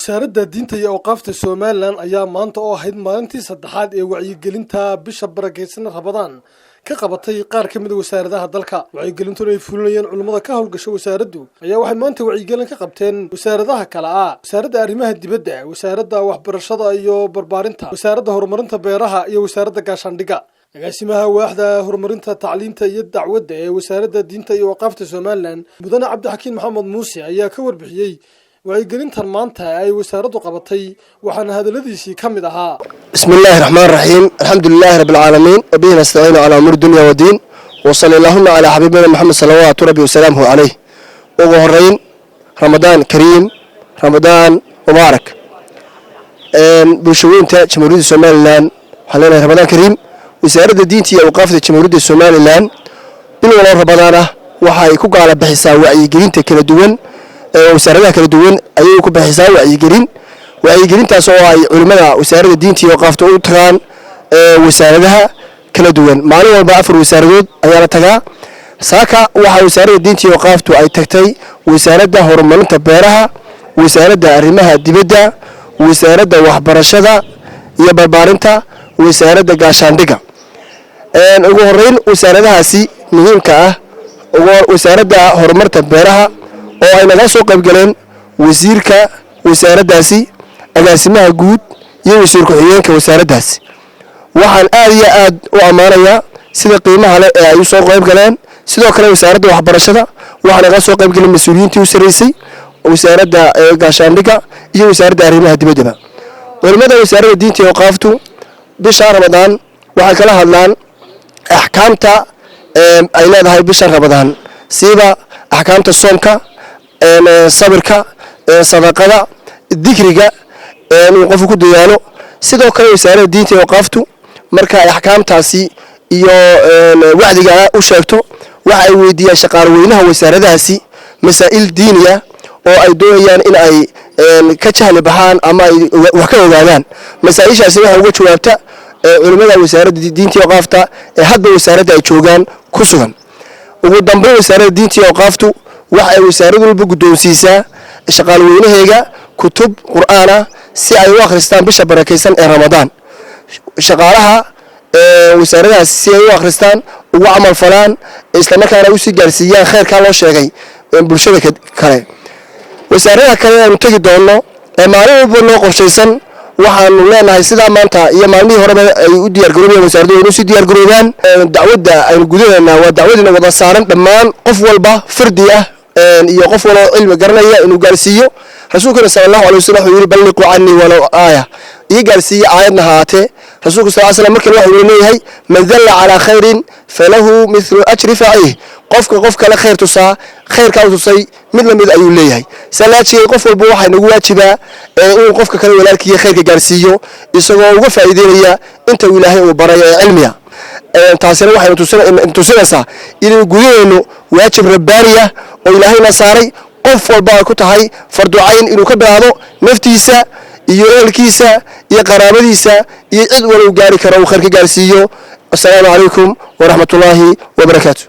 wasaaradda diinta iyo awqaafta Soomaaliland ayaa maanta oo ahayd maalintii saddexaad ee wacyigelinta bisha barakeysan Ramadaan ka qabatay qaar ka mid ah wasaaradaha dalka. Wacyigelintu ay fulinayeen culimada ka howlgasha wasaaraddu ayaa waxay maanta wacyigelin ka qabteen wasaaradaha kala ah: wasaaradda arrimaha dibadda, wasaaradda waxbarashada iyo barbaarinta, wasaaradda horumarinta beeraha iyo wasaaradda gaashaandhigga. agaasimaha waaxda horumarinta tacliinta iyo dacwadda ee wasaaradda diinta iyo awqaafta Soomaaliland mudane Cabdixakiin Maxamed Muuse ayaa ka warbixiyay wacyigelintan maanta ay wasaaraddu qabatay waxaana hadaladiisii ka mid ahaa: bismillahir rahmaanir rahiim, alxamdulillahi rabbil caalamiin, wa bihi nasta'iinu calaa umuuri dunya wa diin, wa sallallahu calaa xabiibina Muhammad salawaatu rabbi wa salaamuhu calayh. ugu horeyn Ramadaan Kariim, Ramadaan mubaarak. bulshooyinka Jamhuuriyadda Soomaaliland waxaan leenahay Ramadaan Kariim. wasaaradda diinta iyo awqaafta Jamhuuriyadda Soomaaliland bil walba Ramadaan waxa ay ku gaala bixisaa wacyigelinta kala duwan wasaaradda kala duwan ayay ku bixisaa wacyigelintaas oo ay culimada wasaaradda diinta iyo awqaafta u tagaan wasaaradaha kala duwan. maalin walba 4 wasaaradood ayaa la tagaa. saaka waxa wasaaradda diinta iyo awqaaftu ay tagtay wasaaradda horumarinta beeraha, wasaaradda arrimaha dibadda, wasaaradda waxbarashada iyo barbaarinta, wasaaradda gaashaandhigga. ugu horeyn wasaaradahaasi muhiimka ah wasaaradda horumarinta beeraha oo ay naga soo qayb galeen wasiirka wasaaraddaasi, agaasimaha guud iyo wasiir ku-xigeenka wasaaraddaasi. waxaan aad iyo aad u amaanayaa sida qiimaha leh ee ay u soo qayb galeen. sidoo kale wasaaradda waxbarashada waxaan naga soo qayb galeen mas'uuliyiintii u sareysay wasaaradda gaashaandhigga iyo wasaaradda arrimaha dibadda. culimada wasaaradda diinta iyo awqaaftu bisha Ramadaan waxay kala hadlaan axkaamta ay leedahay bisha Ramadaan, sida axkaamta soomka, sabirka, sadaqada, dhikriga inuu qofku ku dadaalo. sidoo kale wasaaradda diinta iyo awqaaftu marka ay axkaamtaasi iyo wacdiga u sheegto waxa ay weydiiyaan shaqaale weynaha wasaaraddaasi masaa'il diiniya oo ay doonayaan in ay ka jahli baxaan ama ay wax ka ogaadaan. masaa'ishaasi waxa uga jawaabta culimada wasaaradda diinta iyo awqaafta ee hadba wasaaradda ay joogaan ku sugan. ugu dambeyn wasaaradda diinta iyo awqaaftu waxa ay wasaaraddu walba guddoonsiisaa shaqaale weynaheega kutub qur'aan ah si ay u akhristaan bisha barakeysan ee Ramadaan. shaqaalaha wasaaradahaasi si ay u akhristaan, ugu camal falaan, isla markaana u sii gaarsiiyaan khayrka loo sheegay bulshada kale. wasaaradaha kale aanu tagi doono maalin walba loo qorshaysan waxaanu leenahay sidaa maanta iyo maalmihii horeba ay u diyaar garoobeen wasaaraddu inuu si diyaar garoobaan. dacwadda aynu gudaheena waa dacwadina wada saaran dhammaan qof walba fardi ah iyo qof walba cilmi garanaya inuu gaarsiiyo. rasuulka sallallahu alayhi wasallam wuxuu yiri balliqu anni walaw aaya, iyo gaarsiiyo aayadna haatee. rasuulka sallallahu alayhi wasallam markii wuxuu leeyahay man dalla ala khairin falahu mithlu ajri fa'ih, qof kale khayr tusaa khayrka uu tusay mid la mid ayuu leeyahay. salaadii qof walba waxa nagu waajibaa inuu qofka kale walaalkiisa khayrka gaarsiiyo isagoo uga faa'iideynaya inta Ilaahay uu baray cilmiga. taasina waxay tusinaysaa inuu gudaheenu waajib rabbaani ah oo Ilaahayna saaray qof walba ku tahay fardu cayn inuu ka bilaabo naftiisa iyo ehelkiisa iyo qaraabadiisa iyo cid walba gaari karo khayrka gaarsiiyo. assalaamu calaykum wa rahmatullaahi wa barakaatuh.